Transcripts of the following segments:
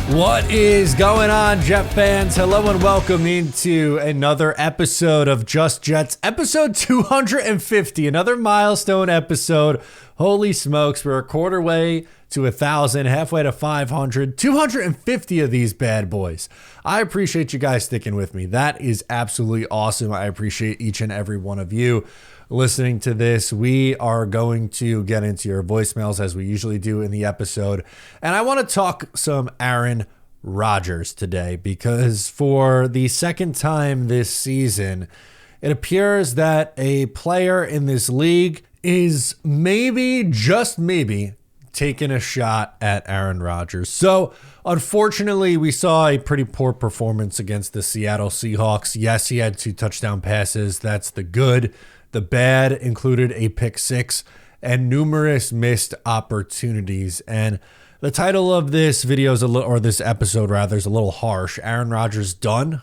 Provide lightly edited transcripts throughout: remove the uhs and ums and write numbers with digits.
What is going on, Jet fans? Hello and welcome into another episode of Just Jets, episode 250, another milestone episode. Holy smokes, we're a quarter way to 1,000, halfway to 500, 250 of these bad boys. I appreciate you guys sticking with me. That is absolutely awesome. I appreciate each and every one of you listening to this. We are going to get into your voicemails as we usually do in the episode. And I want to talk some Aaron Rodgers today because for the second time this season, it appears that a player in this league is maybe, just maybe, taking a shot at Aaron Rodgers. So unfortunately, we saw a pretty poor performance against the Seattle Seahawks. Yes, he had 2 touchdown passes. That's the good. The bad included a pick 6 and numerous missed opportunities. And the title of this video is this episode rather, is a little harsh. Aaron Rodgers done? ?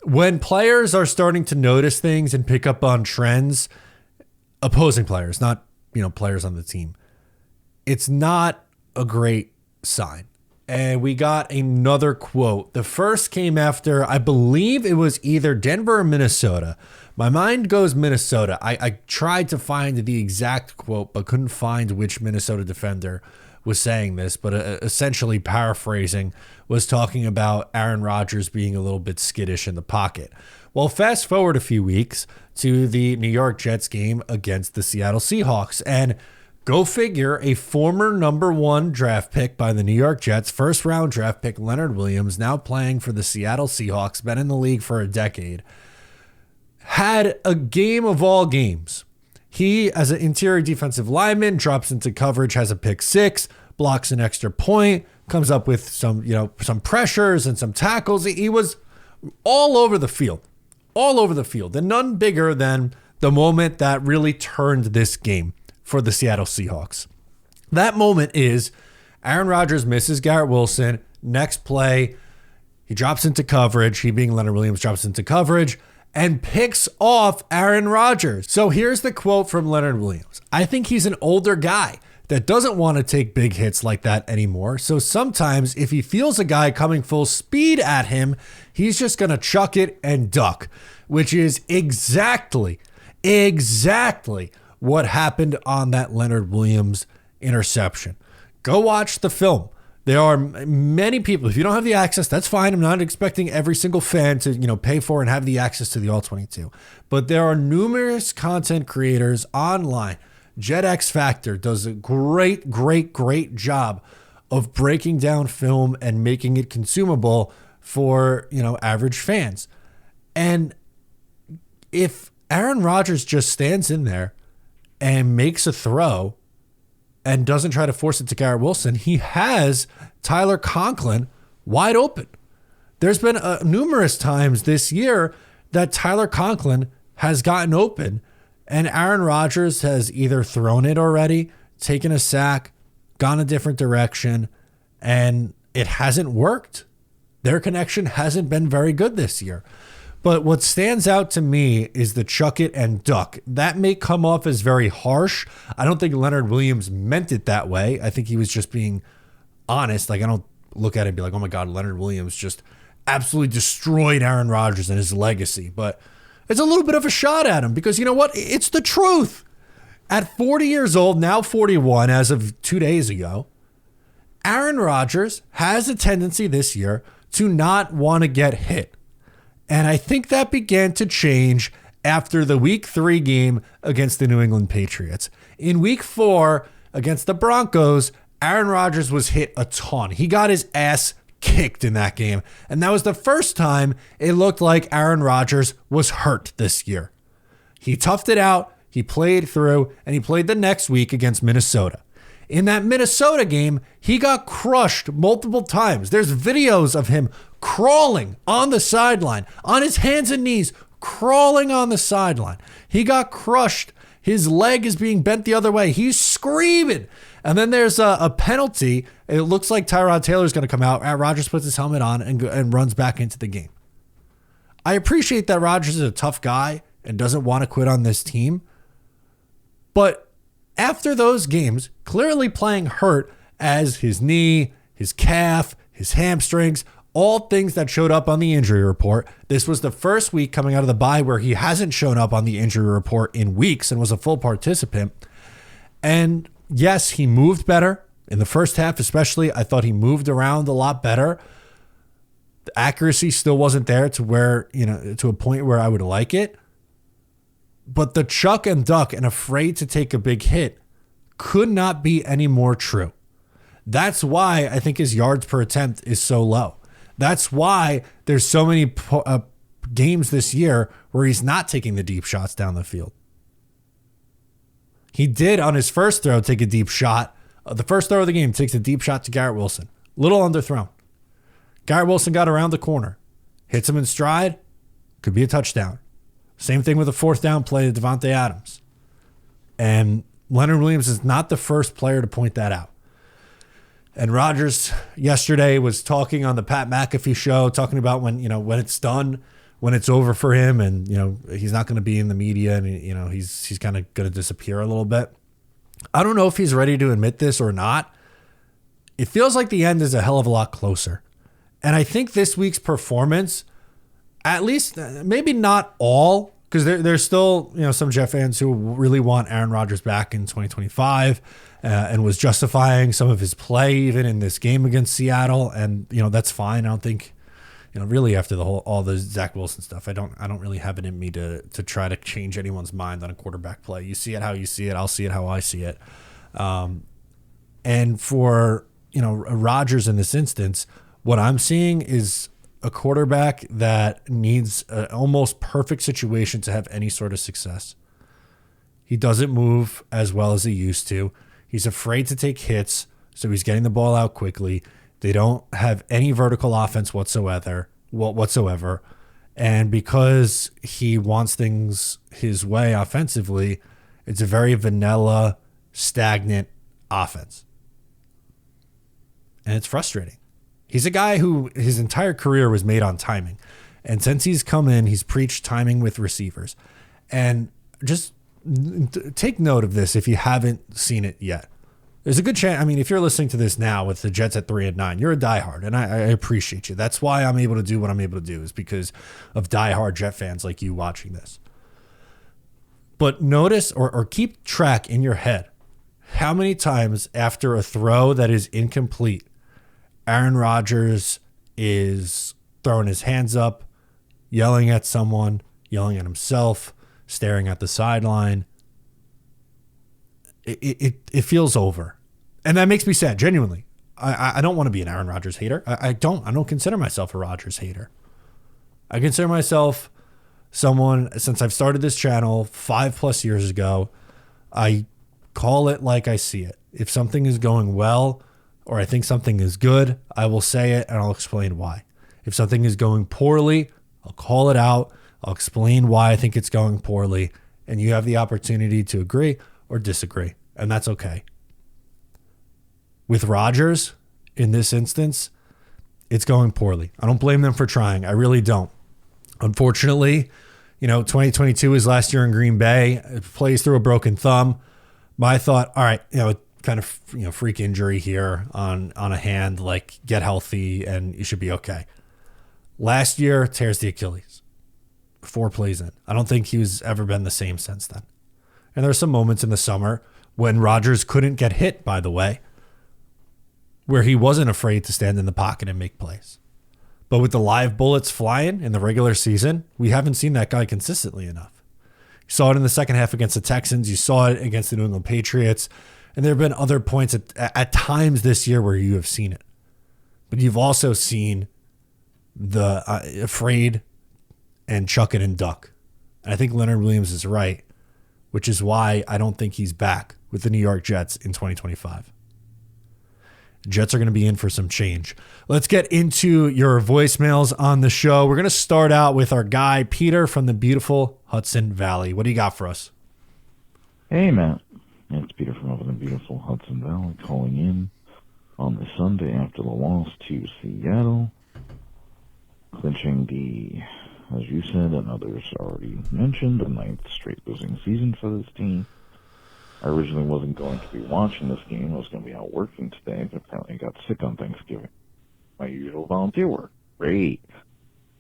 When players are starting to notice things and pick up on trends, opposing players, not players on the team, it's not a great sign. And we got another quote. The first came after, I believe it was either Denver or Minnesota. My mind goes Minnesota. I tried to find the exact quote, but couldn't find which Minnesota defender was saying this. But essentially paraphrasing, was talking about Aaron Rodgers being a little bit skittish in the pocket. Well, fast forward a few weeks to the New York Jets game against the Seattle Seahawks. And go figure, a former number 1 draft pick by the New York Jets, first round draft pick Leonard Williams, now playing for the Seattle Seahawks, been in the league for a decade, had a game of all games. He, as an interior defensive lineman, drops into coverage, has a pick 6, blocks an extra point, comes up with some pressures and some tackles. He was all over the field, and none bigger than the moment that really turned this game for the Seattle Seahawks. That moment is Aaron Rodgers misses Garrett Wilson. Next play, he drops into coverage. He, being Leonard Williams, drops into coverage and picks off Aaron Rodgers. So here's the quote from Leonard Williams. I think he's an older guy that doesn't want to take big hits like that anymore. So sometimes if he feels a guy coming full speed at him, he's just going to chuck it and duck, which is exactly what happened on that Leonard Williams interception. Go watch the film. There are many people, if you don't have the access, that's fine. I'm not expecting every single fan to, pay for and have the access to the All 22. But there are numerous content creators online. Jet X Factor does a great job of breaking down film and making it consumable for, average fans. And if Aaron Rodgers just stands in there and makes a throw and doesn't try to force it to Garrett Wilson, he has Tyler Conklin wide open. There's been numerous times this year that Tyler Conklin has gotten open and Aaron Rodgers has either thrown it already, taken a sack, gone a different direction, and it hasn't worked. Their connection hasn't been very good this year. But what stands out to me is the chuck it and duck. That may come off as very harsh. I don't think Leonard Williams meant it that way. I think he was just being honest. Like, I don't look at it and be like, oh my God, Leonard Williams just absolutely destroyed Aaron Rodgers and his legacy. But it's a little bit of a shot at him because you know what? It's the truth. At 40 years old, now 41 as of 2 days ago, Aaron Rodgers has a tendency this year to not want to get hit. And I think that began to change after the Week 3 game against the New England Patriots. In Week 4 against the Broncos, Aaron Rodgers was hit a ton. He got his ass kicked in that game. And that was the first time it looked like Aaron Rodgers was hurt this year. He toughed it out, he played through, and he played the next week against Minnesota. In that Minnesota game, he got crushed multiple times. There's videos of him crawling on the sideline, on his hands and knees, crawling on the sideline. He got crushed. His leg is being bent the other way. He's screaming. And then there's a penalty. It looks like Tyrod Taylor's going to come out. Rodgers puts his helmet on and runs back into the game. I appreciate that Rodgers is a tough guy and doesn't want to quit on this team. But after those games, clearly playing hurt as his knee, his calf, his hamstrings, all things that showed up on the injury report. This was the first week coming out of the bye where he hasn't shown up on the injury report in weeks and was a full participant. And yes, he moved better in the first half, especially. I thought he moved around a lot better. The accuracy still wasn't there to where, to a point where I would like it. But the chuck and duck and afraid to take a big hit could not be any more true. That's why I think his yards per attempt is so low. That's why there's so many games this year where he's not taking the deep shots down the field. He did on his first throw take a deep shot. The first throw of the game takes a deep shot to Garrett Wilson. Little underthrown. Garrett Wilson got around the corner. Hits him in stride. Could be a touchdown. Same thing with a fourth down play to Devontae Adams. And Leonard Williams is not the first player to point that out. And Rodgers yesterday was talking on the Pat McAfee show, talking about when it's done, when it's over for him, and he's not going to be in the media, and he's kind of going to disappear a little bit. I don't know if he's ready to admit this or not. It feels like the end is a hell of a lot closer. And I think this week's performance, at least maybe not all, because there's still some Jet fans who really want Aaron Rodgers back in 2025 and was justifying some of his play even in this game against Seattle, and that's fine. I don't think really after all the Zach Wilson stuff, I don't really have it in me to try to change anyone's mind on a quarterback play. You see it how you see it. I'll see it how I see it. And for Rodgers in this instance, what I'm seeing is a quarterback that needs an almost perfect situation to have any sort of success. He doesn't move as well as he used to. He's afraid to take hits, so he's getting the ball out quickly. They don't have any vertical offense whatsoever. And because he wants things his way offensively, it's a very vanilla, stagnant offense. And it's frustrating. He's a guy who his entire career was made on timing. And since he's come in, he's preached timing with receivers. And just take note of this if you haven't seen it yet. There's a good chance. I mean, if you're listening to this now with the Jets at 3-9, you're a diehard, and I appreciate you. That's why I'm able to do what I'm able to do, is because of diehard Jet fans like you watching this. But notice or keep track in your head how many times after a throw that is incomplete, Aaron Rodgers is throwing his hands up, yelling at someone, yelling at himself, staring at the sideline. It feels over. And that makes me sad, genuinely. I don't want to be an Aaron Rodgers hater. I don't consider myself a Rodgers hater. I consider myself someone, since I've started this channel 5+ years ago, I call it like I see it. If something is going well, or I think something is good, I will say it and I'll explain why. If something is going poorly, I'll call it out. I'll explain why I think it's going poorly, and you have the opportunity to agree or disagree, and that's okay. With Rodgers, in this instance, it's going poorly. I don't blame them for trying. I really don't. Unfortunately, 2022 is last year in Green Bay. It plays through a broken thumb. My thought, all right, kind of freak injury here on a hand, like get healthy and you should be okay. Last year, tears the Achilles. 4 plays in. I don't think he's ever been the same since then. And there are some moments in the summer when Rodgers couldn't get hit, by the way, where he wasn't afraid to stand in the pocket and make plays. But with the live bullets flying in the regular season, we haven't seen that guy consistently enough. You saw it in the second half against the Texans. You saw it against the New England Patriots. And there have been other points at times this year where you have seen it. But you've also seen the afraid and chuck it and duck. And I think Leonard Williams is right, which is why I don't think he's back with the New York Jets in 2025. Jets are going to be in for some change. Let's get into your voicemails on the show. We're going to start out with our guy, Peter from the beautiful Hudson Valley. What do you got for us? Hey, Matt. It's Peter from up in the beautiful Hudson Valley calling in on the Sunday after the loss to Seattle, clinching the, as you said and others already mentioned, the 9th straight losing season for this team. I originally wasn't going to be watching this game. I was going to be out working today, but apparently I got sick on Thanksgiving. My usual volunteer work. Great.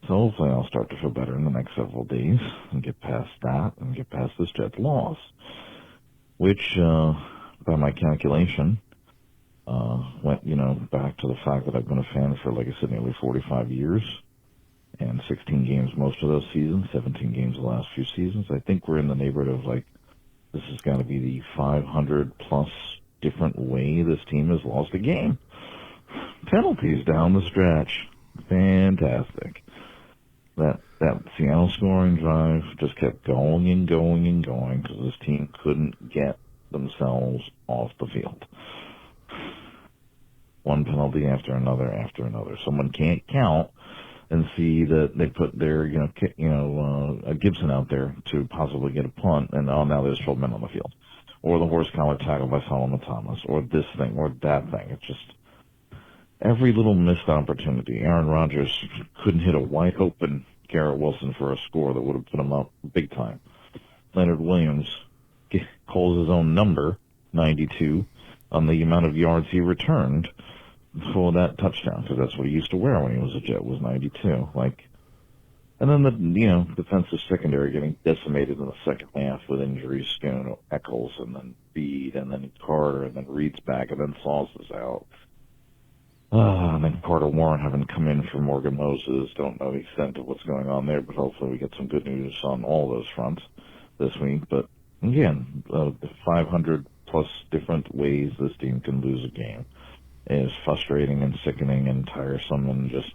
So hopefully I'll start to feel better in the next several days and get past that and get past this Jets loss, which, by my calculation, went, back to the fact that I've been a fan for, like I said, nearly 45 years and 16 games most of those seasons, 17 games the last few seasons. I think we're in the neighborhood of, this has got to be the 500-plus different way this team has lost a game. Penalties down the stretch. Fantastic. That Seattle scoring drive just kept going and going and going because this team couldn't get themselves off the field. One penalty after another after another. Someone can't count and see that they put their, Gibson out there to possibly get a punt, and now there's 12 men on the field. Or the horse collar tackle by Solomon Thomas, or this thing, or that thing. It's just every little missed opportunity. Aaron Rodgers couldn't hit a wide open Garrett Wilson for a score that would have put him up big time. Leonard Williams calls his own number, 92, on the amount of yards he returned for that touchdown, because that's what he used to wear when he was a Jet, was 92. And then the defensive secondary getting decimated in the second half with injuries, Eccles, and then Bede, and then Carter, and then Reed's back, and then Sauce is out. And then Carter Warren having come in for Morgan Moses. Don't know the extent of what's going on there, but hopefully we get some good news on all those fronts this week. But again, the 500-plus different ways this team can lose a game is frustrating and sickening and tiresome and just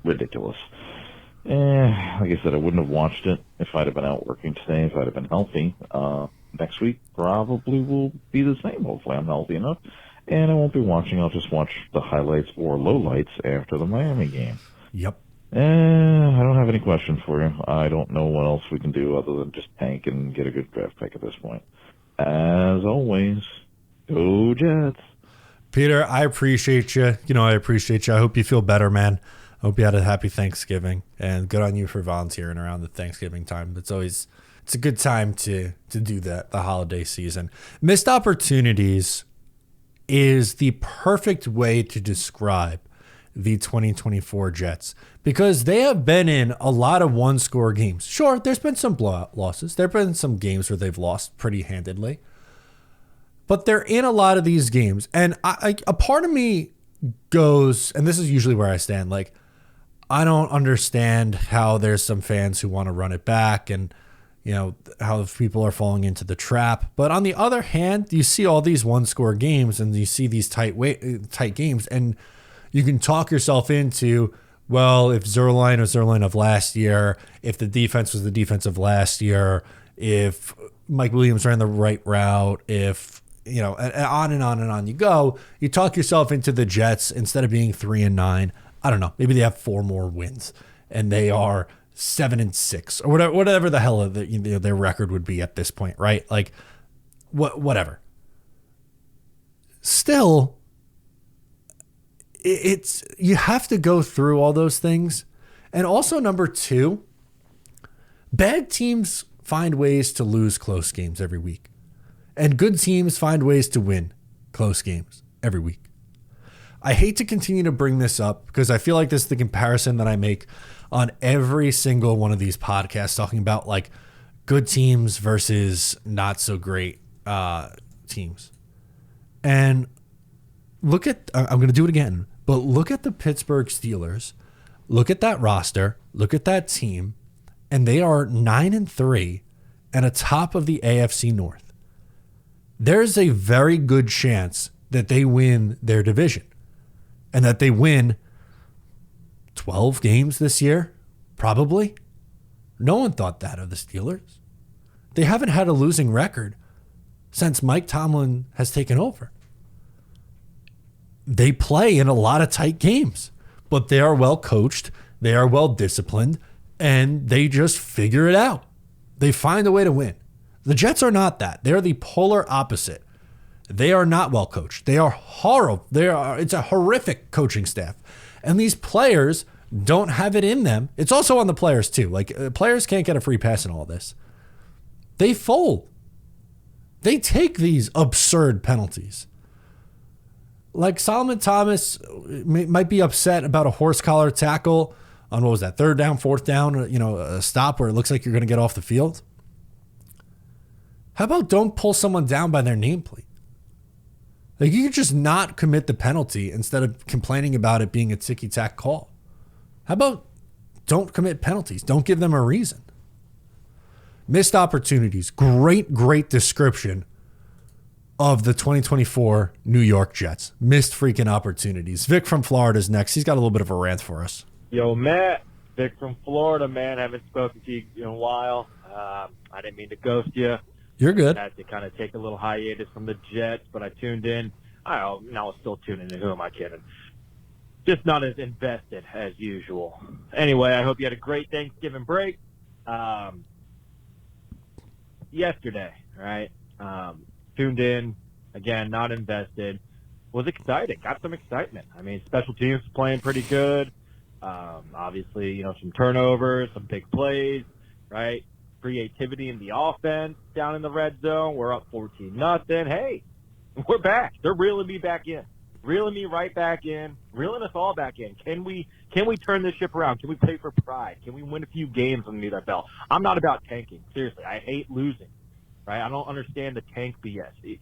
ridiculous. Like I said, I wouldn't have watched it if I'd have been out working today, if I'd have been healthy. Next week probably will be the same. Hopefully I'm healthy enough. And I won't be watching. I'll just watch the highlights or lowlights after the Miami game. Yep. I don't have any questions for you. I don't know what else we can do other than just tank and get a good draft pick at this point. As always, go Jets. Peter, I appreciate you. I appreciate you. I hope you feel better, man. I hope you had a happy Thanksgiving. And good on you for volunteering around the Thanksgiving time. It's a good time to do that, the holiday season. Missed opportunities is the perfect way to describe the 2024 Jets, because they have been in a lot of one-score games. Sure, there's been some blowout losses. There have been some games where they've lost pretty handedly, but they're in a lot of these games. And a part of me goes, and this is usually where I stand, I don't understand how there's some fans who want to run it back and how people are falling into the trap. But on the other hand, you see all these one-score games and you see these tight games, and you can talk yourself into, well, if Zerline was Zerline of last year, if the defense was the defense of last year, if Mike Williams ran the right route, if, and on and on and on you go, you talk yourself into the Jets, instead of being 3-9, I don't know, maybe they have 4 more wins and they are 7-6 or whatever the hell their record would be at this point, right? Whatever. Still, it's you have to go through all those things. And also, number 2, bad teams find ways to lose close games every week, and good teams find ways to win close games every week. I hate to continue to bring this up because I feel like this is the comparison that I make on every single one of these podcasts, talking about good teams versus not so great teams. And I'm going to do it again, but look at the Pittsburgh Steelers, look at that roster, look at that team, and they are 9-3 and atop of the AFC North. There's a very good chance that they win their division and that they win 12 games this year, probably. No one thought that of the Steelers. They haven't had a losing record since Mike Tomlin has taken over. They play in a lot of tight games, but they are well coached, they are well disciplined, and they just figure it out. They find a way to win. The Jets are not that. They're the polar opposite. They are not well coached. They are horrible. It's a horrific coaching staff. And these players don't have it in them. It's also on the players too. Players can't get a free pass in all this. They fold. They take these absurd penalties. Like Solomon Thomas might be upset about a horse collar tackle on, what was that, 3rd down, 4th down, a stop where it looks like you're going to get off the field. How about don't pull someone down by their nameplate? Like, you could just not commit the penalty instead of complaining about it being a ticky-tack call. How about don't commit penalties? Don't give them a reason. Missed opportunities. Great description of the 2024 New York Jets. Missed freaking opportunities. Vic from Florida is next. He's got a little bit of a rant for us. Yo, Matt. Vic from Florida, man. Haven't spoken to you in a while. I didn't mean to ghost you. You're good. I had to kind of take a little hiatus from the Jets, but I tuned in. Now I'm still tuning in. Who am I kidding? Just not as invested as usual. Anyway, I hope you had a great Thanksgiving break. Yesterday, right? Tuned in. Again, not invested. Was excited. Got some excitement. I mean, special teams playing pretty good. Obviously, some turnovers, some big plays, right? Creativity in the offense down in the red zone. We're up 14-0. Hey, we're back. They're reeling me back in. Reeling me right back in. Reeling us all back in. Can we turn this ship around? Can we play for pride? Can we win a few games underneath our belt? I'm not about tanking. Seriously, I hate losing. Right? I don't understand the tank BS.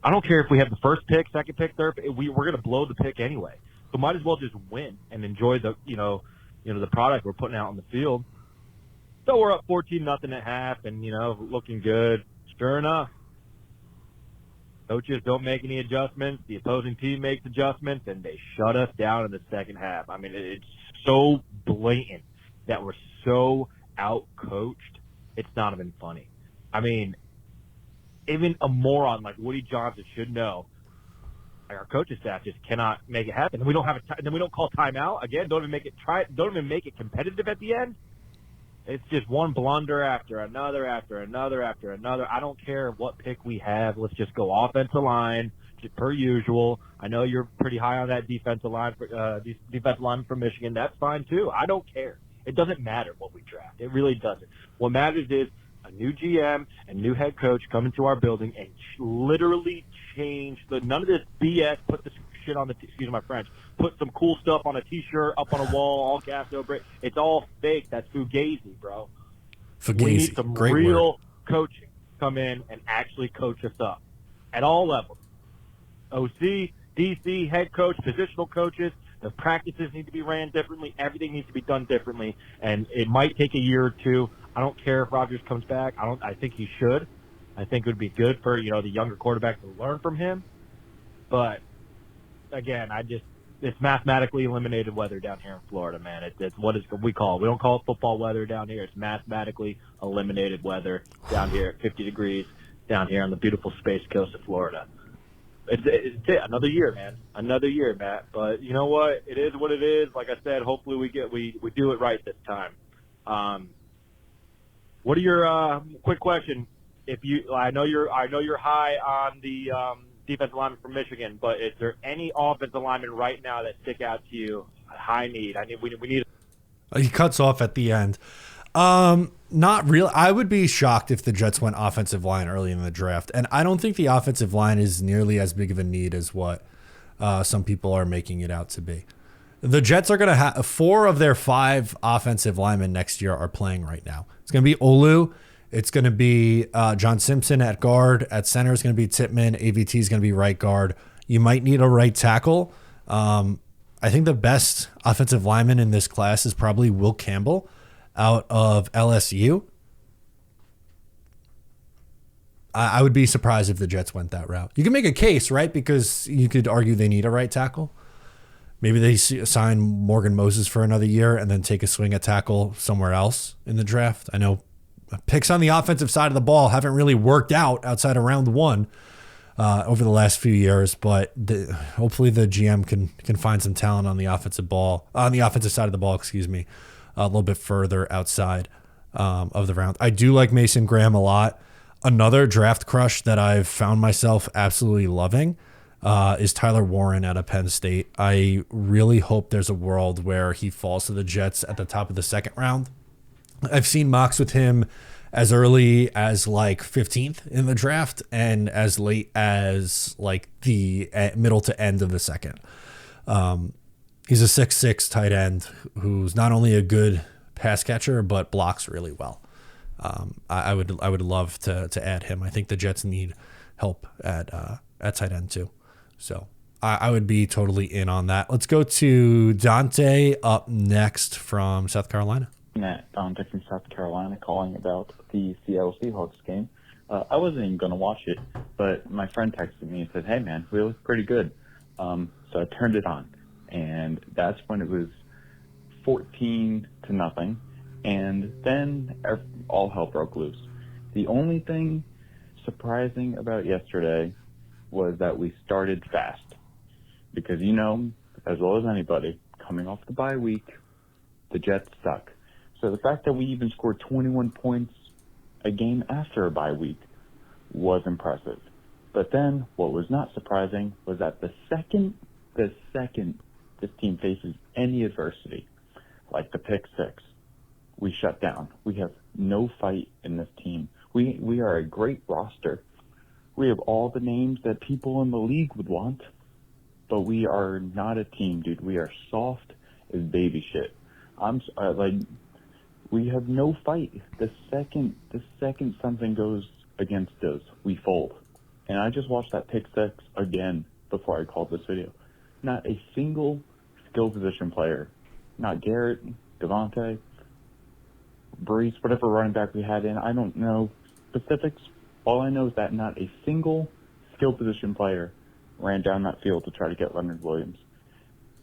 I don't care if we have the first pick, second pick, third pick. We're going to blow the pick anyway. So might as well just win and enjoy the the product we're putting out on the field. So we're up 14-0 at half, and looking good. Sure enough, coaches don't make any adjustments. The opposing team makes adjustments, and they shut us down in the second half. I mean, it's so blatant that we're so out-coached. It's not even funny. I mean, even a moron like Woody Johnson should know. Like, our coaching staff just cannot make it happen. And we don't have then we don't call timeout again. Don't even make it competitive at the end. It's just one blunder after another, after another, after another. I don't care what pick we have. Let's just go offensive line, just per usual. I know you're pretty high on that defensive line from Michigan. That's fine too. I don't care. It doesn't matter what we draft. It really doesn't. What matters is a new GM and new head coach come into our building and literally change none of this BS. Put this shit on excuse my French. Put some cool stuff on a T-shirt, up on a wall, all cast over it. It's all fake. That's fugazi, bro. Fugazi. We need some Great real word. coaching come in and actually coach us up at all levels. OC, DC, head coach, positional coaches. The practices need to be ran differently. Everything needs to be done differently, and it might take a year or two. I don't care if Rodgers comes back. I think he should. I think it would be good for the younger quarterback to learn from him. But again, it's mathematically eliminated weather down here in Florida, man. It's what we call it. We don't call it football weather down here. It's mathematically eliminated weather down here at 50 degrees down here on the beautiful Space Coast of Florida. It's it. Another year, man. Another year, Matt. But you know what? It is what it is. Like I said, hopefully we do it right this time. What are your quick question? I know you're high on the defensive lineman from Michigan, but is there any offensive lineman right now that stick out to you? High need. We need. He cuts off at the end. Not real. I would be shocked if the Jets went offensive line early in the draft, and I don't think the offensive line is nearly as big of a need as what some people are making it out to be. The Jets are going to have 4 of their 5 offensive linemen next year are playing right now. It's going to be Olu. It's going to be John Simpson at guard. At center is going to be Tippmann. AVT is going to be right guard. You might need a right tackle. I think the best offensive lineman in this class is probably Will Campbell out of LSU. I would be surprised if the Jets went that route. You can make a case, right? Because you could argue they need a right tackle. Maybe they sign Morgan Moses for another year and then take a swing at tackle somewhere else in the draft. I know picks on the offensive side of the ball haven't really worked out outside of round 1 over the last few years, but hopefully the GM can find some talent on the offensive side of the ball, a little bit further outside of the round. I do like Mason Graham a lot. Another draft crush that I've found myself absolutely loving is Tyler Warren out of Penn State. I really hope there's a world where he falls to the Jets at the top of the second round. I've seen mocks with him as early as like 15th in the draft and as late as like the middle to end of the second. He's a 6'6" tight end who's not only a good pass catcher but blocks really well. I would love to add him. I think the Jets need help at tight end too. So I would be totally in on that. Let's go to Dante up next from South Carolina. Matt, Dante from South Carolina, calling about the Seattle Seahawks game. I wasn't even going to watch it, but my friend texted me and said, "Hey man, we look pretty good." So I turned it on, and that's when it was 14-0, and then all hell broke loose. The only thing surprising about yesterday was that we started fast, because as well as anybody, coming off the bye week, the Jets suck. So the fact that we even scored 21 points a game after a bye week was impressive. But then what was not surprising was that the second this team faces any adversity, like the pick six, we shut down. We have no fight in this team. We are a great roster. We have all the names that people in the league would want, but we are not a team, dude. We are soft as baby shit. We have no fight. The second something goes against us, we fold. And I just watched that pick six again before I called this video. Not a single skill position player, not Garrett, Devontae, Brees, whatever running back we had in. I don't know specifics. All I know is that not a single skill position player ran down that field to try to get Leonard Williams.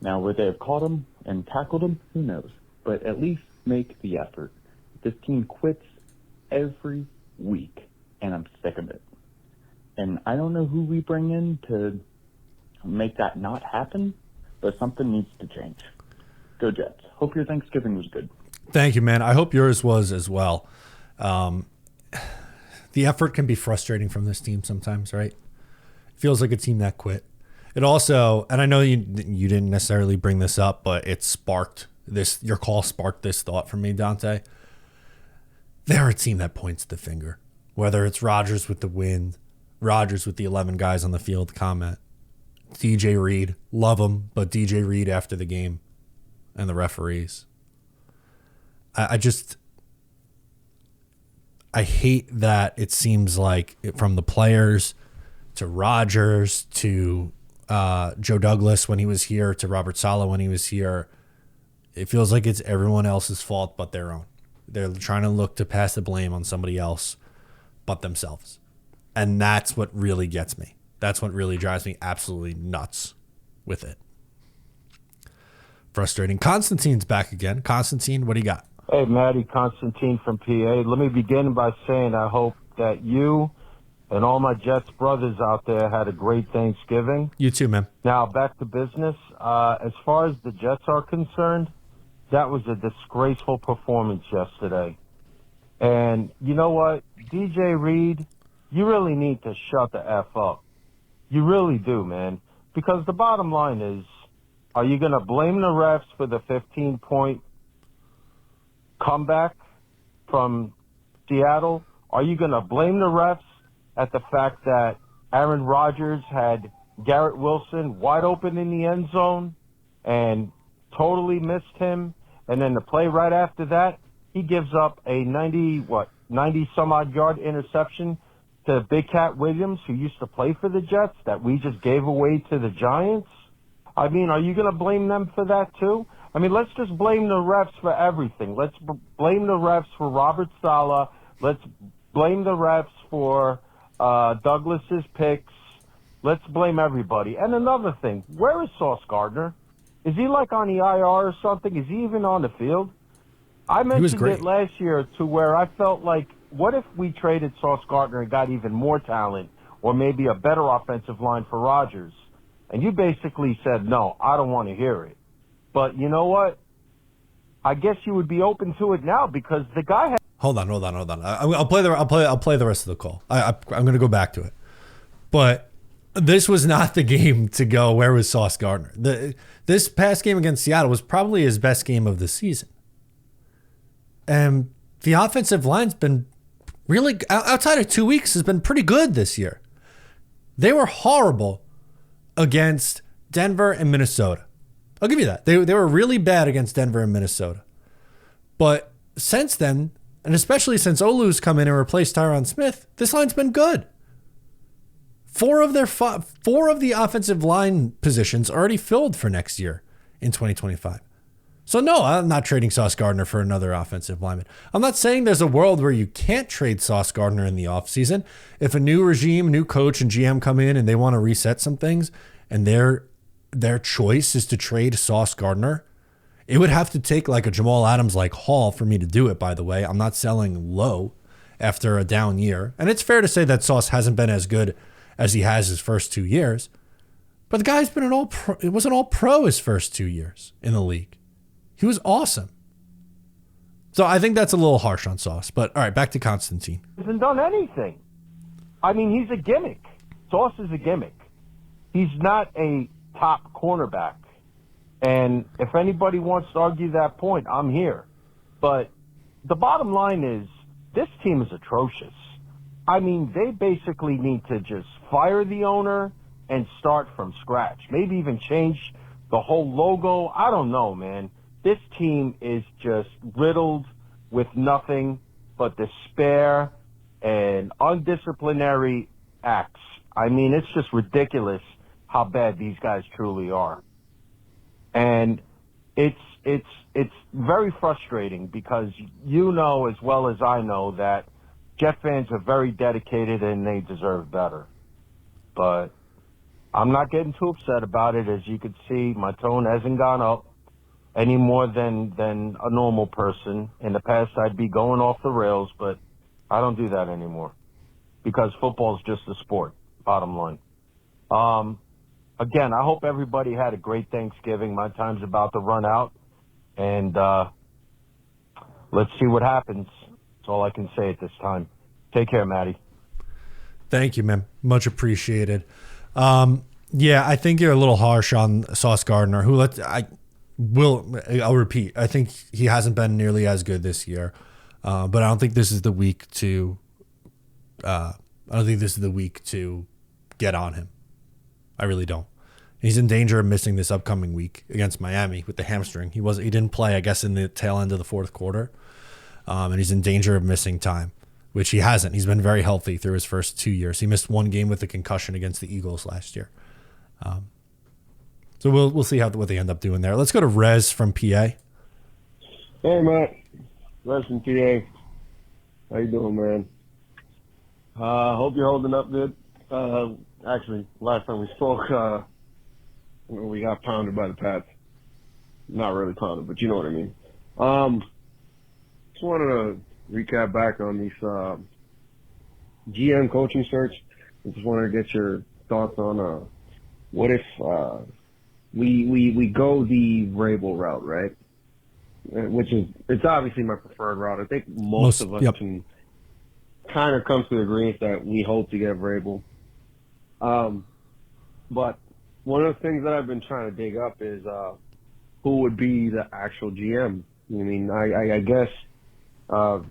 Now, would they have caught him and tackled him? Who knows? But at least make the effort. This team quits every week, and I'm sick of it. And I don't know who we bring in to make that not happen, but something needs to change. Go Jets. Hope your Thanksgiving was good. Thank you, man. I hope yours was as well. The effort can be frustrating from this team sometimes, right? It feels like a team that quit. It also, and I know you didn't necessarily bring this up, but it sparked this. Your call sparked this thought for me, Dante. They're a team that points the finger, whether it's Rodgers with the wind, Rodgers with the 11 guys on the field comment, DJ Reed, love him, but DJ Reed after the game, and the referees. I hate that it seems like from the players to Rodgers to Joe Douglas when he was here to Robert Saleh when he was here, it feels like it's everyone else's fault but their own. They're trying to look to pass the blame on somebody else but themselves. And that's what really gets me. That's what really drives me absolutely nuts with it. Frustrating. Constantine's back again. Constantine, what do you got? Hey, Matty, Constantine from PA. Let me begin by saying I hope that you and all my Jets brothers out there had a great Thanksgiving. You too, man. Now, back to business. As far as the Jets are concerned, that was a disgraceful performance yesterday. And you know what? DJ Reed, you really need to shut the F up. You really do, man. Because the bottom line is, are you going to blame the refs for the 15-point comeback from Seattle? Are you going to blame the refs at the fact that Aaron Rodgers had Garrett Wilson wide open in the end zone and totally missed him? And then the play right after that, he gives up a 90-some-odd yard interception to Big Cat Williams, who used to play for the Jets, that we just gave away to the Giants. I mean, are you going to blame them for that too? I mean, let's just blame the refs for everything. Let's blame the refs for Robert Saleh. Let's blame the refs for Douglas's picks. Let's blame everybody. And another thing, where is Sauce Gardner? Is he like on the IR or something? Is he even on the field? I mentioned it last year to where I felt like, what if we traded Sauce Gardner and got even more talent or maybe a better offensive line for Rodgers? And you basically said, no, I don't want to hear it. But you know what? I guess you would be open to it now because the guy had... Hold on. I'll play the rest of the call. I'm going to go back to it. But this was not the game to go, where was Sauce Gardner? This past game against Seattle was probably his best game of the season. And the offensive line's been really, outside of 2 weeks, has been pretty good this year. They were horrible against Denver and Minnesota. I'll give you that. They were really bad against Denver and Minnesota. But since then, and especially since Olu's come in and replaced Tyron Smith, this line's been good. Four of the offensive line positions already filled for next year in 2025. So no, I'm not trading Sauce Gardner for another offensive lineman. I'm not saying there's a world where you can't trade Sauce Gardner in the offseason. If a new regime, new coach, and GM come in and they want to reset some things, and their choice is to trade Sauce Gardner, it would have to take like a Jamal Adams-like haul for me to do it, by the way. I'm not selling low after a down year. And it's fair to say that Sauce hasn't been as good as he has his first 2 years. But the guy's been it was an all-pro his first 2 years in the league. He was awesome. So I think that's a little harsh on Sauce. But all right, back to Constantine. He hasn't done anything. I mean, he's a gimmick. Sauce is a gimmick. He's not a top cornerback. And if anybody wants to argue that point, I'm here. But the bottom line is, this team is atrocious. I mean, they basically need to just fire the owner and start from scratch. Maybe even change the whole logo. I don't know, man. This team is just riddled with nothing but despair and undisciplinary acts. I mean, it's just ridiculous how bad these guys truly are. And it's very frustrating because you know as well as I know that Jet fans are very dedicated and they deserve better. But I'm not getting too upset about it. As you can see, my tone hasn't gone up any more than a normal person. In the past, I'd be going off the rails, but I don't do that anymore because football is just a sport, bottom line. Again, I hope everybody had a great Thanksgiving. My time's about to run out, and let's see what happens. That's all I can say at this time. Take care, Matty. Thank you, man. Much appreciated. Yeah, I think you're a little harsh on Sauce Gardner, who I'll repeat. I think he hasn't been nearly as good this year, but I don't think this is the week to. I don't think this is the week to get on him. I really don't. He's in danger of missing this upcoming week against Miami with the hamstring. He didn't play, I guess, in the tail end of the fourth quarter, and he's in danger of missing time, which he hasn't. He's been very healthy through his first 2 years. He missed one game with a concussion against the Eagles last year. So we'll see what they end up doing there. Let's go to Rez from PA. Hey, Matt. Rez from PA. How you doing, man? Hope you're holding up good. Actually, last time we spoke, we got pounded by the Pats. Not really pounded, but you know what I mean. Just wanted to recap back on these GM coaching search. I just wanted to get your thoughts on what if we go the Vrabel route, right? It's obviously my preferred route. I think most of us can kind of come to the agreement that we hope to get Vrabel. But one of the things that I've been trying to dig up is who would be the actual GM. I mean, I guess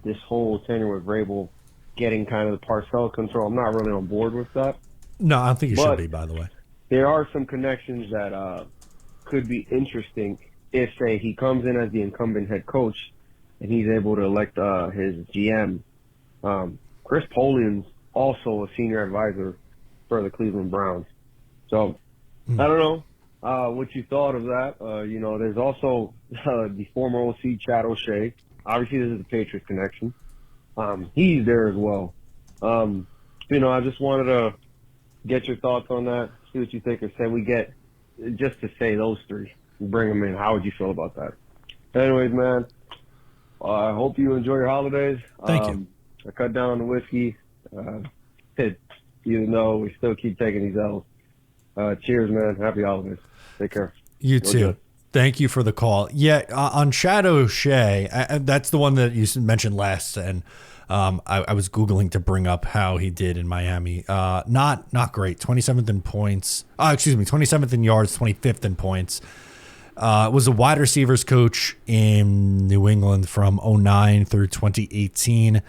this whole tenure with Vrabel getting kind of the Parcells control, I'm not really on board with that. No, I don't think you should be, by the way. There are some connections that could be interesting if, say, he comes in as the incumbent head coach and he's able to elect his GM. Chris Polian's also a senior advisor for the Cleveland Browns. So, I don't know what you thought of that. There's also the former OC Chad O'Shea. Obviously, this is the Patriots connection. He's there as well. I just wanted to get your thoughts on that, see what you think. Or say we get, just to say those three, bring them in. How would you feel about that? Anyways, man, I hope you enjoy your holidays. Thank you. I cut down on the whiskey, even though we still keep taking these L's. Cheers, man. Happy holidays. Take care. You too. Thank you for the call. Yeah, on Chad O'Shea, that's the one that you mentioned last, and I was Googling to bring up how he did in Miami. Not great. 27th in points. 27th in yards, 25th in points. Was a wide receivers coach in New England from 2009 through 2018.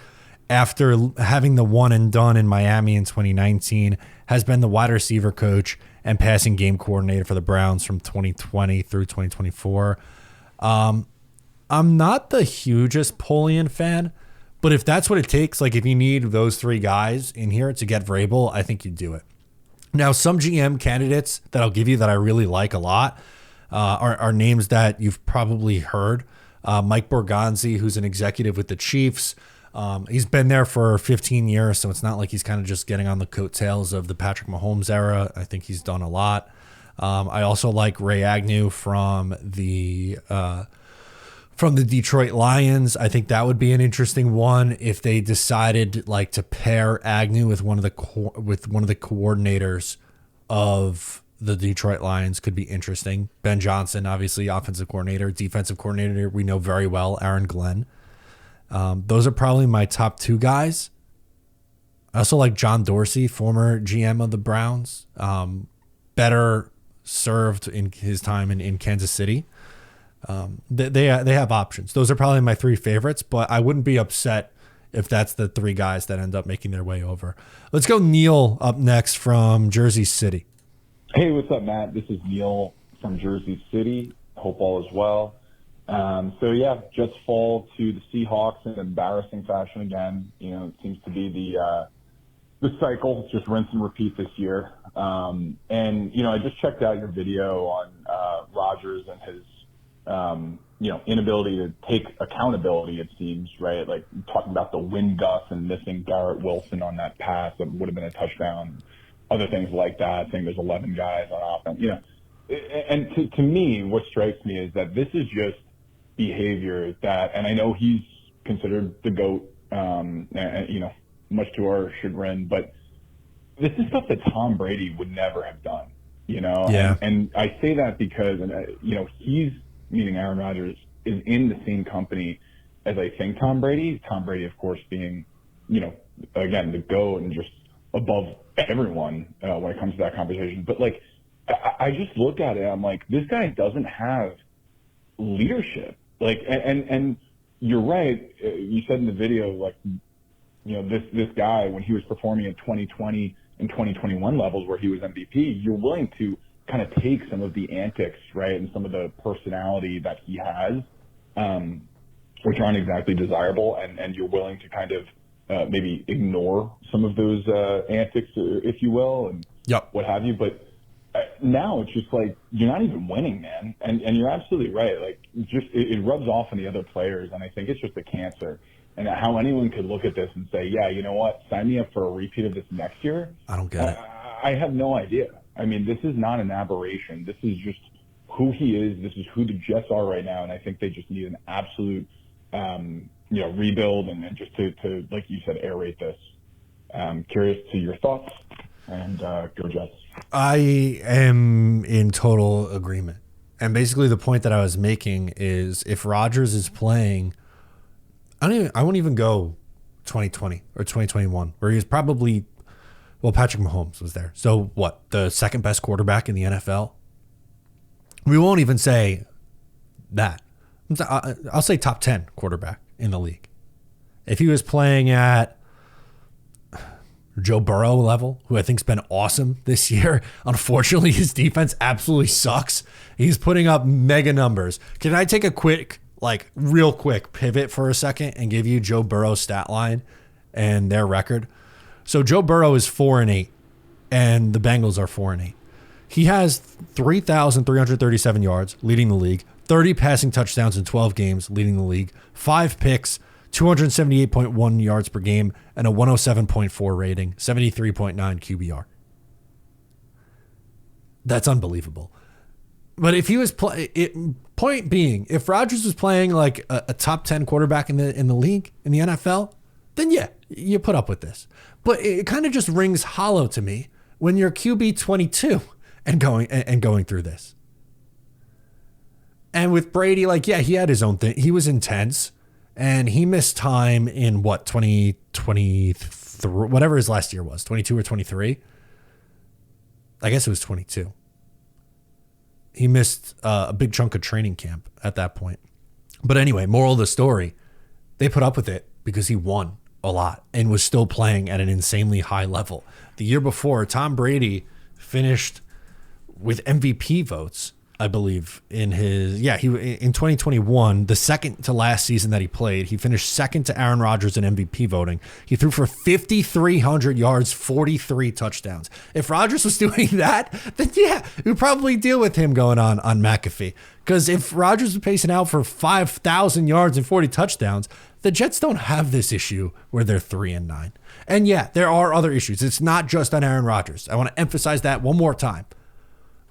after having the one and done in Miami in 2019, has been the wide receiver coach and passing game coordinator for the Browns from 2020 through 2024. I'm not the hugest Polian fan, but if that's what it takes, like if you need those three guys in here to get Vrabel, I think you do it. Now, some GM candidates that I'll give you that I really like a lot are names that you've probably heard. Mike Borgonzi, who's an executive with the Chiefs. He's been there for 15 years, so it's not like he's kind of just getting on the coattails of the Patrick Mahomes era. I think he's done a lot. I also like Ray Agnew from the Detroit Lions. I think that would be an interesting one if they decided like to pair Agnew with one of the coordinators of the Detroit Lions. Could be interesting. Ben Johnson, obviously offensive coordinator. Defensive coordinator, we know very well, Aaron Glenn. Those are probably my top two guys. I also like John Dorsey, former GM of the Browns. Better served in his time in Kansas City. They have options. Those are probably my three favorites, but I wouldn't be upset if that's the three guys that end up making their way over. Let's go Neil up next from Jersey City. Hey, what's up, Matt? This is Neil from Jersey City. Hope all is well. Just fall to the Seahawks in embarrassing fashion again. You know, it seems to be the cycle, just rinse and repeat this year. I just checked out your video on Rodgers and his inability to take accountability, it seems, right? Like talking about the wind gusts and missing Garrett Wilson on that pass that would have been a touchdown, other things like that, saying there's 11 guys on offense, And to me, what strikes me is that this is just behavior that, and I know he's considered the GOAT, much to our chagrin, but this is stuff that Tom Brady would never have done, Yeah. And I say that because, he's, meaning Aaron Rodgers, is in the same company as I think Tom Brady. Tom Brady, of course, being, again, the GOAT and just above everyone when it comes to that conversation. But, like, I just look at it, I'm like, this guy doesn't have leadership. Like, and you're right. You said in the video, like, this guy, when he was performing at 2020 and 2021 levels where he was MVP, you're willing to kind of take some of the antics, right, and some of the personality that he has, which aren't exactly desirable, and you're willing to kind of maybe ignore some of those antics, if you will, and what have you. But now it's just like you're not even winning, man. And you're absolutely right. Like, just it rubs off on the other players, and I think it's just a cancer. And how anyone could look at this and say, yeah, you know what, sign me up for a repeat of this next year. I don't get it. I have no idea. I mean, this is not an aberration. This is just who he is. This is who the Jets are right now, and I think they just need an absolute, rebuild and just to, like you said, aerate this. Curious to your thoughts, and go Jets. I am in total agreement. And basically the point that I was making is if Rodgers is playing, I won't even go 2020 or 2021, where he was probably, Patrick Mahomes was there. So what, the second best quarterback in the NFL? We won't even say that. I'll say top 10 quarterback in the league. If he was playing at Joe Burrow level, who I think's been awesome this year, unfortunately his defense absolutely sucks. He's putting up mega numbers. Can I take a real quick pivot for a second and give you Joe Burrow's stat line and their record? So Joe Burrow is 4-8, and the Bengals are 4-8. He has 3,337 yards, leading the league, 30 passing touchdowns in 12 games, leading the league, 5 picks, 278.1 yards per game, and a 107.4 rating, 73.9 QBR. That's unbelievable. But if he was point being, if Rodgers was playing like a top 10 quarterback in the league, in the NFL, then yeah, you put up with this. But it kind of just rings hollow to me when you're QB 22 and going through this. And with Brady, he had his own thing. He was intense, and he missed time in 2023, whatever his last year was, 22 or 23. I guess it was 22. He missed a big chunk of training camp at that point. But anyway, moral of the story, they put up with it because he won a lot and was still playing at an insanely high level. The year before, Tom Brady finished with MVP votes, I believe, in 2021, the second to last season that he played. He finished second to Aaron Rodgers in MVP voting. He threw for 5,300 yards, 43 touchdowns. If Rodgers was doing that, then yeah, we'd probably deal with him going on McAfee. Because if Rodgers was pacing out for 5,000 yards and 40 touchdowns, the Jets don't have this issue where they're 3-9. And yeah, there are other issues. It's not just on Aaron Rodgers. I want to emphasize that one more time.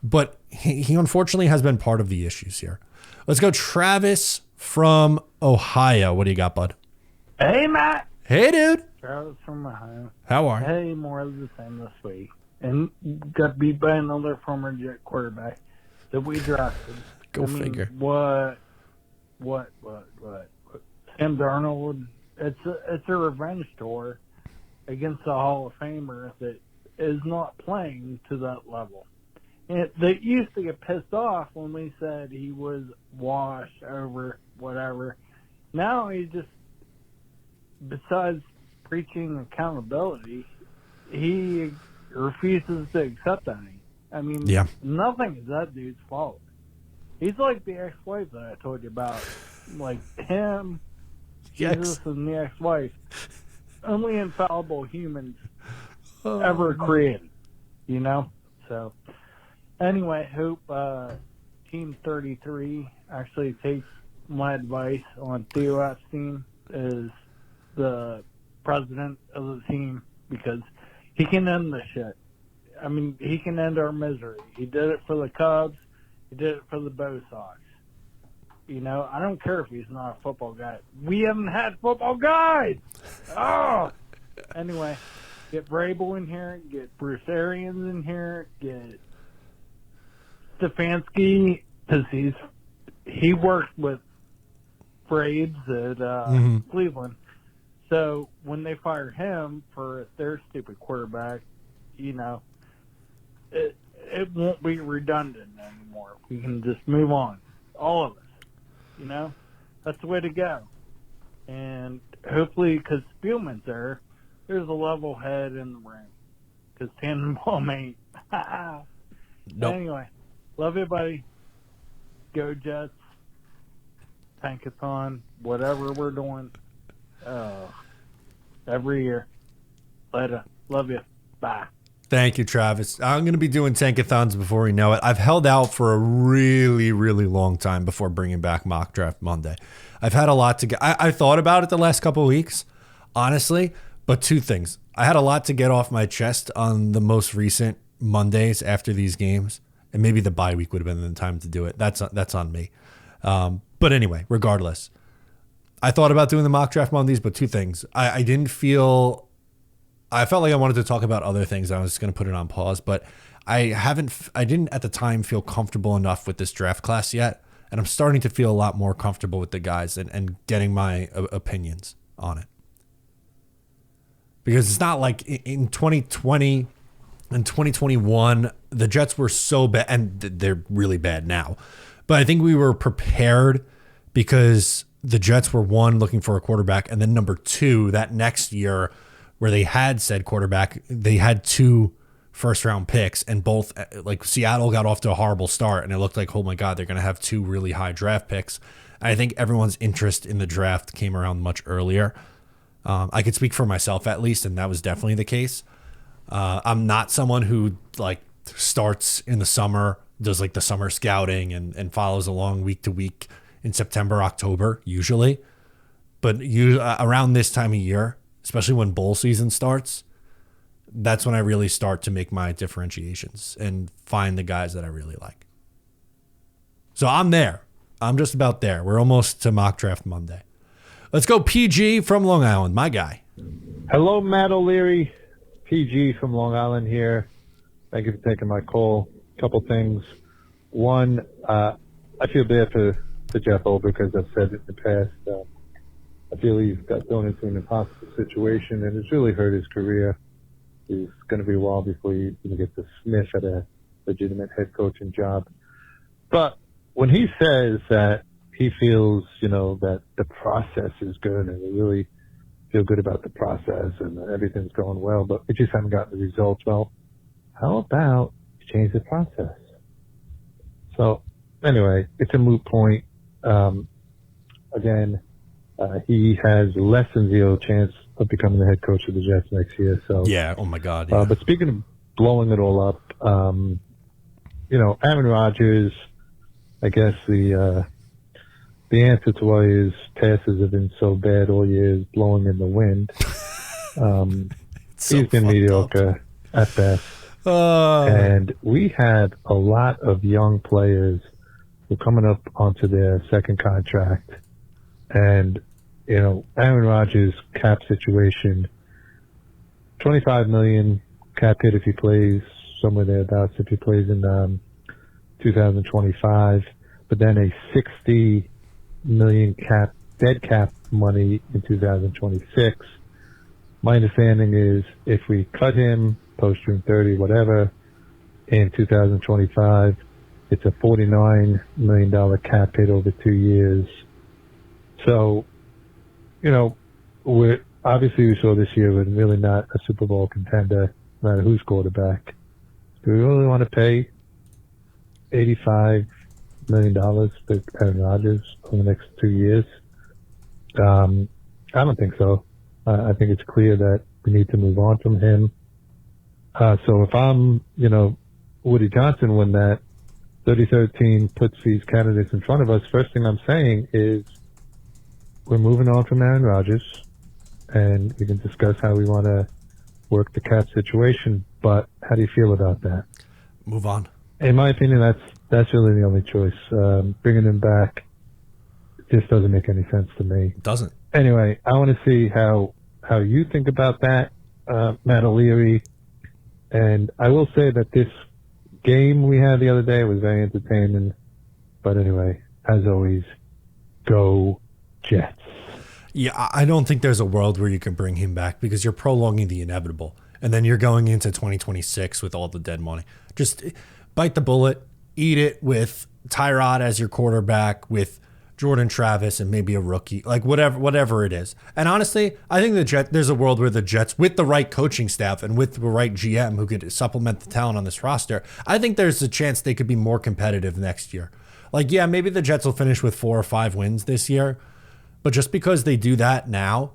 But he unfortunately has been part of the issues here. Let's go Travis from Ohio. What do you got, bud? Hey, Matt. Hey, dude. Travis from Ohio. How are you? Hey, more of the same this week. And got beat by another former Jet quarterback that we drafted. Go figure. What? Sam Darnold, it's a revenge tour against a Hall of Famer that is not playing to that level. And they used to get pissed off when we said he was washed over, whatever. Now he just, besides preaching accountability, he refuses to accept any. I mean, nothing is that dude's fault. He's like the ex-wife that I told you about. Like him, Jesus, and the ex-wife. Only infallible humans ever created, you know? So... Anyway, hope Team 33 actually takes my advice on Theo Epstein as the president of the team, because he can end this shit. I mean, he can end our misery. He did it for the Cubs. He did it for the Bo Sox. You know, I don't care if he's not a football guy. We haven't had football guys. Oh! Anyway, get Vrabel in here. Get Bruce Arians in here. Get Stefanski, because he worked with Braves at Cleveland. So when they fire him for their stupid quarterback, you know, it won't be redundant anymore. We can just move on. All of us. You know? That's the way to go. And hopefully, because Spielman's there's a level head in the ring. Because Tannenbaum ain't. Nope. Anyway. Love you, buddy. Go Jets. Tankathon. Whatever we're doing. Every year. Later. Love you. Bye. Thank you, Travis. I'm going to be doing tankathons before we know it. I've held out for a really, really long time before bringing back Mock Draft Monday. I've had a lot to get. I thought about it the last couple of weeks, honestly, but two things. I had a lot to get off my chest on the most recent Mondays after these games. And maybe the bye week would have been the time to do it. That's on me. But anyway, regardless, I thought about doing the mock draft Mondays, but two things. I felt like I wanted to talk about other things. I was going to put it on pause, but I didn't at the time feel comfortable enough with this draft class yet. And I'm starting to feel a lot more comfortable with the guys and getting my opinions on it. Because it's not like in 2020 and 2021, the Jets were so bad, and they're really bad now. But I think we were prepared because the Jets were, one, looking for a quarterback, and then number two, that next year where they had said quarterback, they had 2 first-round picks, and both, like, Seattle got off to a horrible start, and it looked like, oh my God, they're going to have 2 really high draft picks. And I think everyone's interest in the draft came around much earlier. I could speak for myself at least, and that was definitely the case. I'm not someone who like starts in the summer, does like the summer scouting and follows along week to week in September, October, usually. But around this time of year, especially when bowl season starts, that's when I really start to make my differentiations and find the guys that I really like. So I'm there. I'm just about there. We're almost to Mock Draft Monday. Let's go PG from Long Island, my guy. Hello, Matt O'Leary. PG from Long Island here. Thank you for taking my call. Couple things. One, I feel bad for Jeff O because I've said it in the past. I feel he's got thrown into an impossible situation, and it's really hurt his career. He's going to be a while before he gets a sniff at a legitimate head coaching job. But when he says that he feels, that the process is good and it really feel good about the process and everything's going well, but we just haven't gotten the results. Well, how about you change the process? So anyway, it's a moot point. Again, he has less than zero chance of becoming the head coach of the Jets next year. So Yeah. Oh my God. Yeah. but speaking of blowing it all up, Aaron Rodgers, I guess the answer to why his passes have been so bad all year is blowing in the wind. So He's been fucked mediocre at best. And we had a lot of young players who are coming up onto their second contract. And, Aaron Rodgers' cap situation, $25 million cap hit if he plays somewhere thereabouts, if he plays in 2025, but then a $60 million dead cap money in 2026. My understanding is if we cut him post June 30, whatever, in 2025, it's a $49 million cap hit over 2 years. So, we saw this year we're really not a Super Bowl contender, no matter who's quarterback. Do we really want to pay $85 million for Aaron Rodgers over the next 2 years? I don't think so. I think it's clear that we need to move on from him. So if I'm, Woody Johnson, when that 33rd team puts these candidates in front of us, first thing I'm saying is we're moving on from Aaron Rodgers, and we can discuss how we want to work the cap situation. But how do you feel about that? Move on. In my opinion, that's really the only choice. Bringing him back just doesn't make any sense to me. Doesn't. Anyway, I want to see how you think about that, Matt O'Leary. And I will say that this game we had the other day was very entertaining. But anyway, as always, go Jets. Yeah, I don't think there's a world where you can bring him back because you're prolonging the inevitable. And then you're going into 2026 with all the dead money. Just bite the bullet, eat it with Tyrod as your quarterback, with Jordan Travis and maybe a rookie, like whatever it is. And honestly, I think there's a world where the Jets, with the right coaching staff and with the right GM who could supplement the talent on this roster, I think there's a chance they could be more competitive next year. Like, yeah, maybe the Jets will finish with 4 or 5 wins this year, but just because they do that now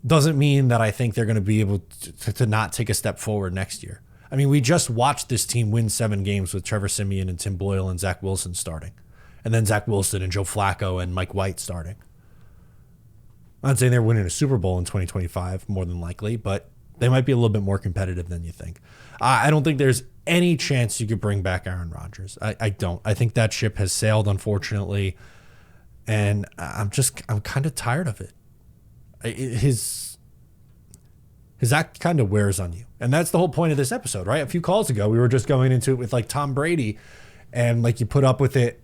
doesn't mean that I think they're going to be able to not take a step forward next year. I mean, we just watched this team win 7 games with Trevor Siemian and Tim Boyle and Zach Wilson starting. And then Zach Wilson and Joe Flacco and Mike White starting. I'm not saying they're winning a Super Bowl in 2025, more than likely, but they might be a little bit more competitive than you think. I don't think there's any chance you could bring back Aaron Rodgers. I don't. I think that ship has sailed, unfortunately, and I'm kind of tired of it. His act kind of wears on you. And that's the whole point of this episode, right? A few calls ago, we were just going into it with like Tom Brady, and like you put up with it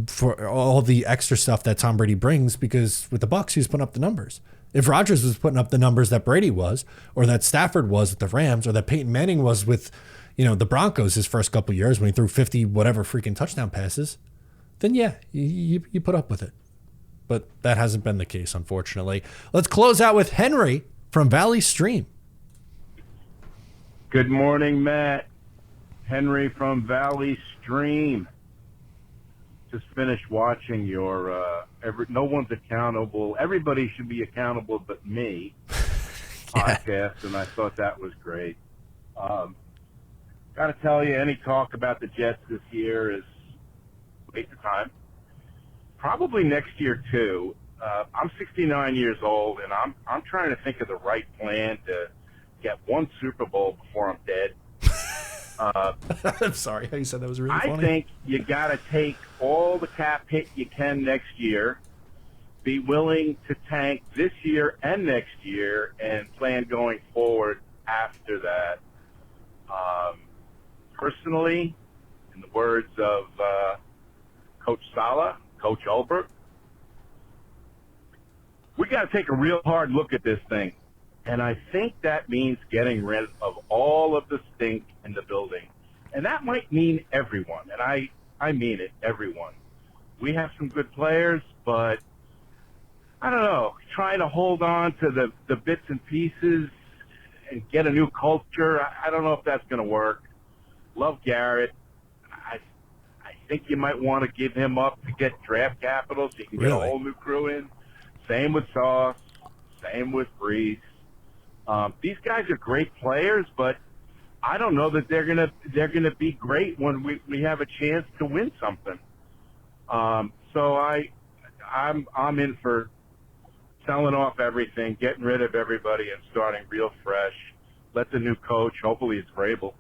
for all the extra stuff that Tom Brady brings, because with the Bucs, he's putting up the numbers. If Rodgers was putting up the numbers that Brady was, or that Stafford was with the Rams, or that Peyton Manning was with, the Broncos his first couple years when he threw 50 whatever freaking touchdown passes, then yeah, you put up with it. But that hasn't been the case, unfortunately. Let's close out with Henry from Valley Stream. Good morning, Matt. Henry from Valley Stream. Just finished watching your No One's Accountable. Everybody should be accountable but me podcast, and I thought that was great. Got to tell you, any talk about the Jets this year is a waste of time. Probably next year too. I'm 69 years old, and I'm trying to think of the right plan to get one Super Bowl before I'm dead. I'm sorry, how you said that was really funny. I think you got to take all the cap hit you can next year, be willing to tank this year and next year, and plan going forward after that. Personally, in the words of Coach Sala, Coach Ulbert, we got to take a real hard look at this thing. And I think that means getting rid of all of the stink in the building. And that might mean everyone. And I mean it, everyone. We have some good players, but I don't know, trying to hold on to the bits and pieces and get a new culture. I don't know if that's going to work. Love Garrett. I think you might want to give him up to get draft capital so you can get a whole new crew in. Same with Sauce. Same with Brees. These guys are great players, but I don't know that they're gonna be great when we have a chance to win something. So I'm in for selling off everything, getting rid of everybody, and starting real fresh. Let the new coach, hopefully it's Vrabel,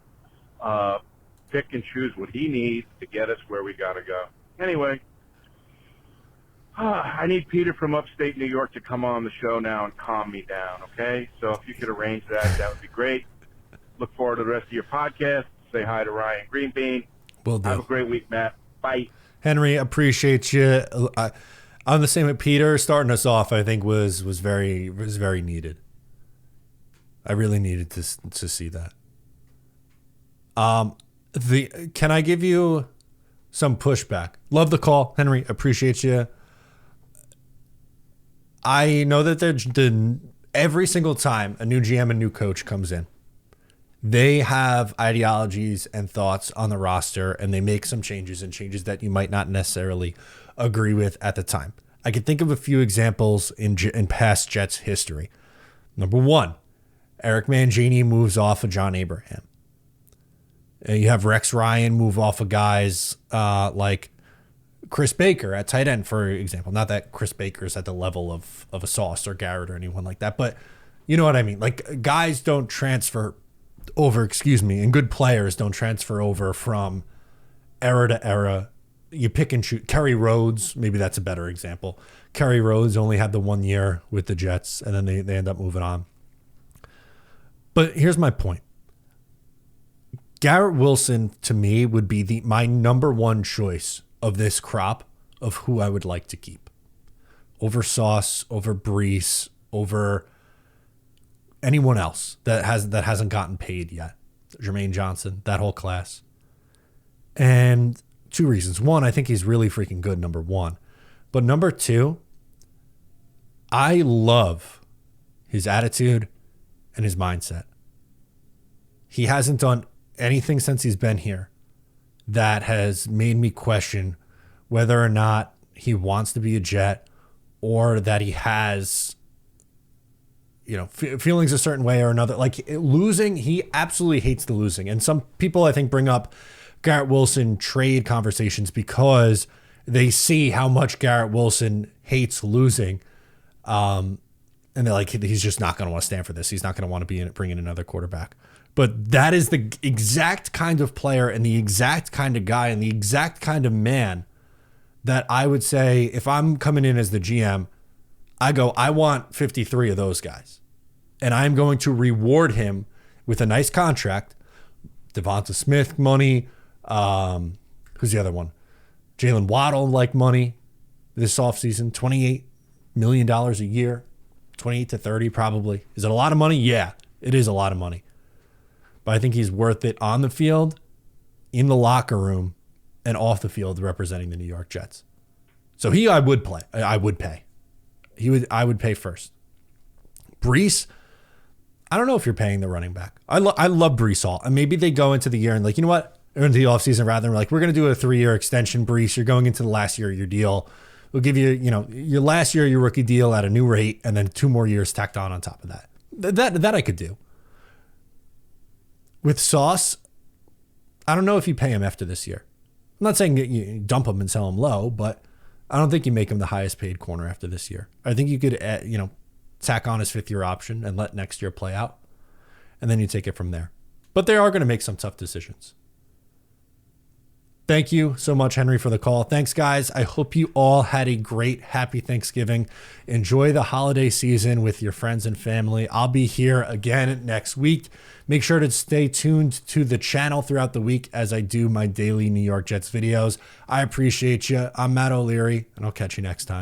pick and choose what he needs to get us where we got to go. Anyway, I need Peter from upstate New York to come on the show now and calm me down, okay? So if you could arrange that, that would be great. Look forward to the rest of your podcast. Say hi to Ryan Greenbean. Will do. Have a great week, Matt. Bye. Henry, appreciate you. I'm the same with Peter. Starting us off, I think was very needed. I really needed to see that. Can I give you some pushback? Love the call, Henry. Appreciate you. I know that every single time a new GM and new coach comes in, they have ideologies and thoughts on the roster, and they make some changes that you might not necessarily agree with at the time. I can think of a few examples in past Jets history. Number one, Eric Mangini moves off of John Abraham. And you have Rex Ryan move off of guys like Chris Baker at tight end, for example. Not that Chris Baker is at the level of a Sauce or Garrett or anyone like that, but you know what I mean. Like, guys don't transfer over, and good players don't transfer over from era to era. You pick and choose. Kerry Rhodes, maybe that's a better example. Kerry Rhodes only had the 1 year with the Jets, and then they end up moving on. But here's my point. Garrett Wilson, to me, would be my number one choice of this crop of who I would like to keep. Over Sauce, over Brees, over anyone else that hasn't gotten paid yet. Jermaine Johnson, that whole class. And two reasons. One, I think he's really freaking good, number one. But number two, I love his attitude and his mindset. He hasn't done anything since he's been here that has made me question whether or not he wants to be a Jet, or that he has, feelings a certain way or another. Like, losing, he absolutely hates the losing. And some people, I think, bring up Garrett Wilson trade conversations because they see how much Garrett Wilson hates losing. And they're like, he's just not going to want to stand for this. He's not going to want to bring in another quarterback. But that is the exact kind of player and the exact kind of guy and the exact kind of man that I would say, if I'm coming in as the GM, I want 53 of those guys. And I'm going to reward him with a nice contract. Devonta Smith money. Who's the other one? Jalen Waddle money this offseason. $28 million a year. 28 to 30 probably. Is it a lot of money? Yeah, it is a lot of money. But I think he's worth it on the field, in the locker room, and off the field representing the New York Jets. So I would pay. I would pay first. Brees, I don't know if you're paying the running back. I love Brees Hall. And maybe they go into the year and you know what? Or into the offseason rather than we're going to do a 3-year extension, Brees. You're going into the last year of your deal. We'll give you, your last year of your rookie deal at a new rate, and then 2 more years tacked on top of that. That I could do. With Sauce, I don't know if you pay him after this year. I'm not saying you dump him and sell him low, but I don't think you make him the highest paid corner after this year. I think you could, tack on his 5th-year option and let next year play out, and then you take it from there. But they are going to make some tough decisions. Thank you so much, Henry, for the call. Thanks, guys. I hope you all had a great, happy Thanksgiving. Enjoy the holiday season with your friends and family. I'll be here again next week. Make sure to stay tuned to the channel throughout the week as I do my daily New York Jets videos. I appreciate you. I'm Matt O'Leary, and I'll catch you next time.